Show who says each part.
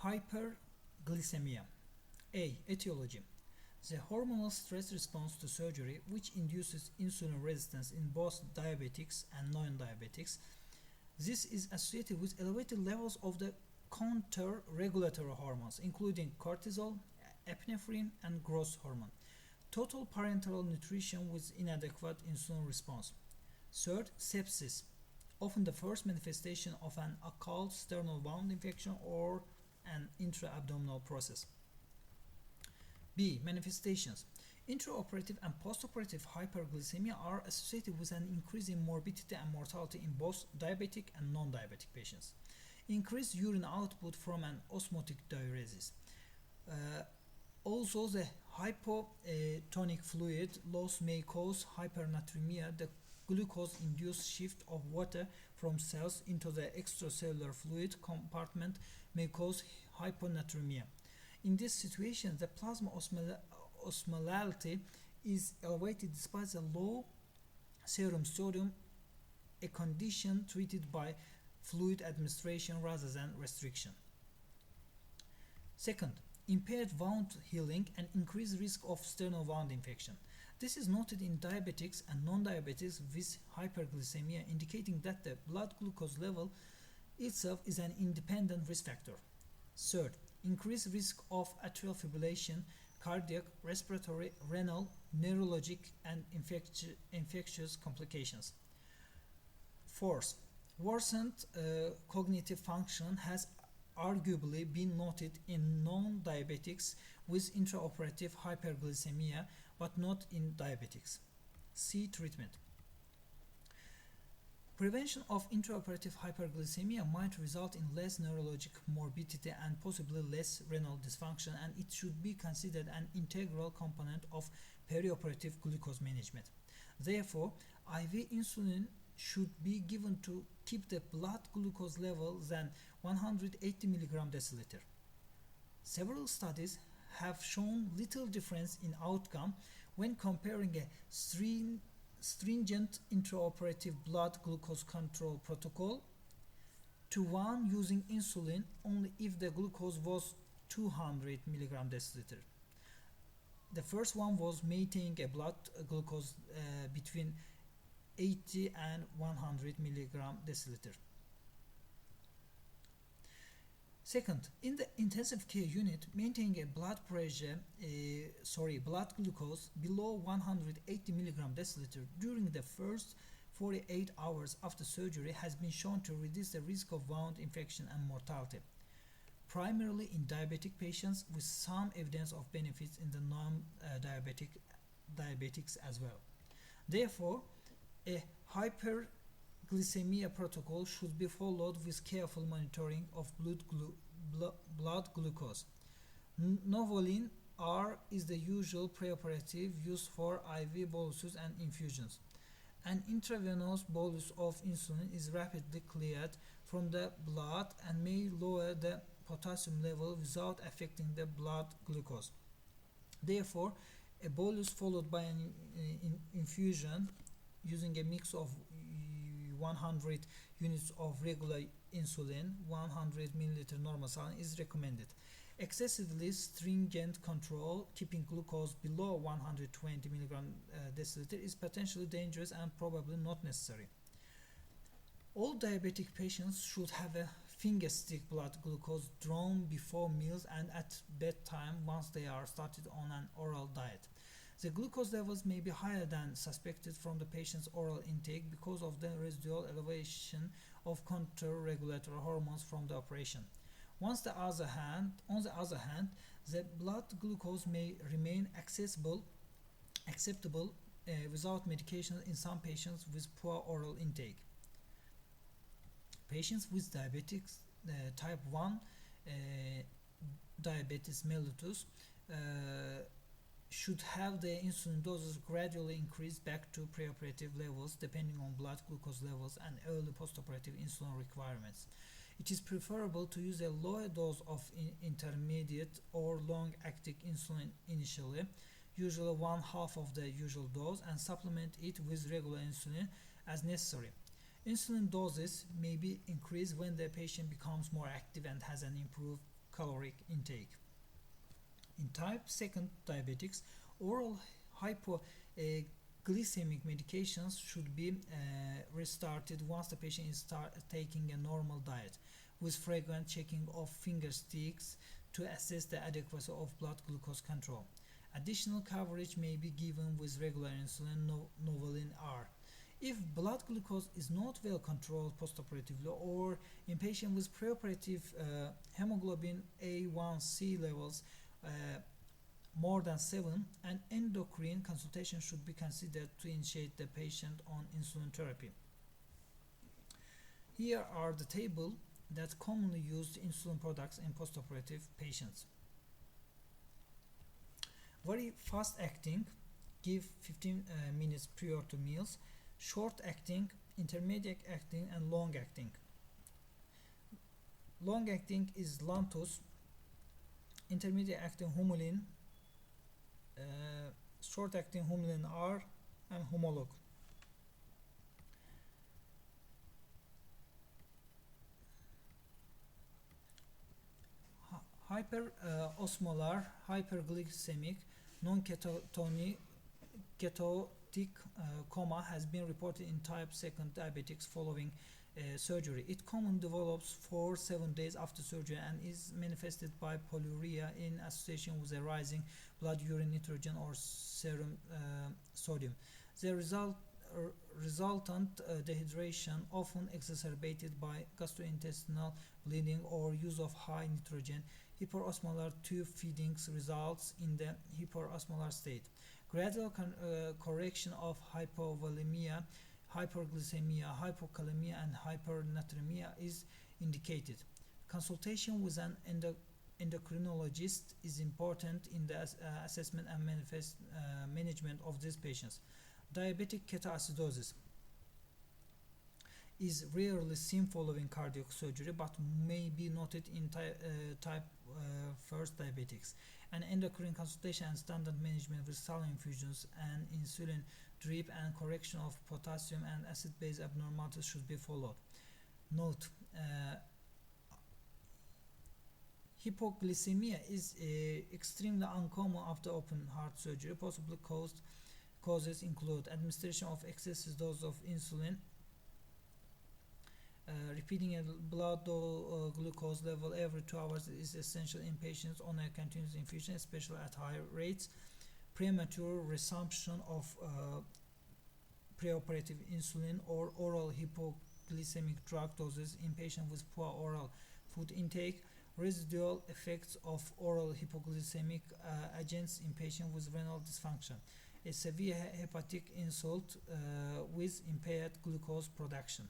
Speaker 1: Hyperglycemia. A. Etiology. The hormonal stress response to surgery, which induces insulin resistance in both diabetics and non-diabetics. This is associated with elevated levels of the counter-regulatory hormones, including cortisol, epinephrine, and growth hormone. Total parenteral nutrition with inadequate insulin response. Third, sepsis, often the first manifestation of an occult sternal wound infection or an intra-abdominal process. B. Manifestations. Intraoperative and postoperative hyperglycemia are associated with an increase in morbidity and mortality in both diabetic and non-diabetic patients. Increased urine output from an osmotic diuresis. Also, the hypotonic fluid loss may cause hypernatremia. The glucose-induced shift of water from cells into the extracellular fluid compartment may cause hyponatremia. In this situation, the plasma osmolality is elevated despite the low serum sodium, a condition treated by fluid administration rather than restriction. Second, impaired wound healing and increased risk of sternal wound infection. This is noted in diabetics and non-diabetics with hyperglycemia, indicating that the blood glucose level itself is an independent risk factor. Third, increased risk of atrial fibrillation, cardiac, respiratory, renal, neurologic, and infectious complications. Fourth, worsened cognitive function has arguably been noted in non-diabetics with intraoperative hyperglycemia, but not in diabetics. C. Treatment. Prevention of intraoperative hyperglycemia might result in less neurologic morbidity and possibly less renal dysfunction, and it should be considered an integral component of perioperative glucose management. Therefore, IV insulin should be given to keep the blood glucose level than 180 mg/dL. Several studies have shown little difference in outcome when comparing a stringent intraoperative blood glucose control protocol to one using insulin only if the glucose was 200 mg/dL. The first one was maintaining a blood glucose between 80 and 100 mg/dL. Second, in the intensive care unit, maintaining a blood glucose below 180 mg/dL during the first 48 hours after surgery has been shown to reduce the risk of wound infection and mortality, primarily in diabetic patients, with some evidence of benefits in the diabetics as well. Therefore, a hyperglycemia protocol should be followed with careful monitoring of blood glucose. Novolin R is the usual preoperative used for IV boluses and infusions. An intravenous bolus of insulin is rapidly cleared from the blood and may lower the potassium level without affecting the blood glucose. Therefore, a bolus followed by an infusion using a mix of 100 units of regular insulin, 100 ml normal saline is recommended. Excessively stringent control, keeping glucose below 120 mg/dL, is potentially dangerous and probably not necessary. All diabetic patients should have a finger stick blood glucose drawn before meals and at bedtime once they are started on an oral diet. The glucose levels may be higher than suspected from the patient's oral intake because of the residual elevation of counter-regulatory hormones from the operation. On the other hand, the blood glucose may remain acceptable without medication in some patients with poor oral intake. Patients with diabetes type 1 diabetes mellitus should have their insulin doses gradually increased back to preoperative levels depending on blood glucose levels and early postoperative insulin requirements. It is preferable to use a lower dose of intermediate or long-acting insulin initially, usually 1/2 of the usual dose, and supplement it with regular insulin as necessary. Insulin doses may be increased when the patient becomes more active and has an improved caloric intake. In type 2 diabetics, oral hypoglycemic medications should be restarted once the patient is taking a normal diet, with frequent checking of finger sticks to assess the adequacy of blood glucose control. Additional coverage may be given with regular insulin, Novolin R. If blood glucose is not well controlled postoperatively, or in patient with preoperative hemoglobin A1C levels more than 7, an endocrine consultation should be considered to initiate the patient on insulin therapy. Here are the table that commonly used insulin products in postoperative patients. Very fast acting, give 15 minutes prior to meals. Short acting, intermediate acting, and long acting. Long acting is Lantus, intermediate acting Humulin, short acting Humulin R, and Homolog. Hyperosmolar, hyperglycemic, non-ketogenic ketotic coma has been reported in type 2 diabetics following surgery. It commonly develops 4-7 days after surgery and is manifested by polyuria in association with a rising blood urine nitrogen or serum sodium. The resultant dehydration, often exacerbated by gastrointestinal bleeding or use of high nitrogen hyperosmolar tube feedings, results in the hyperosmolar state. Gradual correction of hypovolemia, hyperglycemia, hypokalemia, and hypernatremia is indicated. Consultation with an endocrinologist is important in the assessment and management of these patients. Diabetic ketoacidosis is rarely seen following cardiac surgery, but may be noted in type 1 diabetics. An endocrine consultation and standard management with saline infusions and insulin drip and correction of potassium and acid-base abnormalities should be followed. Note: hypoglycemia is extremely uncommon after open heart surgery. Possible causes include administration of excessive dose of insulin, repeating a blood glucose level every 2 hours is essential in patients on a continuous infusion, especially at high rates. Premature resumption of preoperative insulin or oral hypoglycemic drug doses in patients with poor oral food intake. Residual effects of oral hypoglycemic agents in patients with renal dysfunction. A severe hepatic insult with impaired glucose production.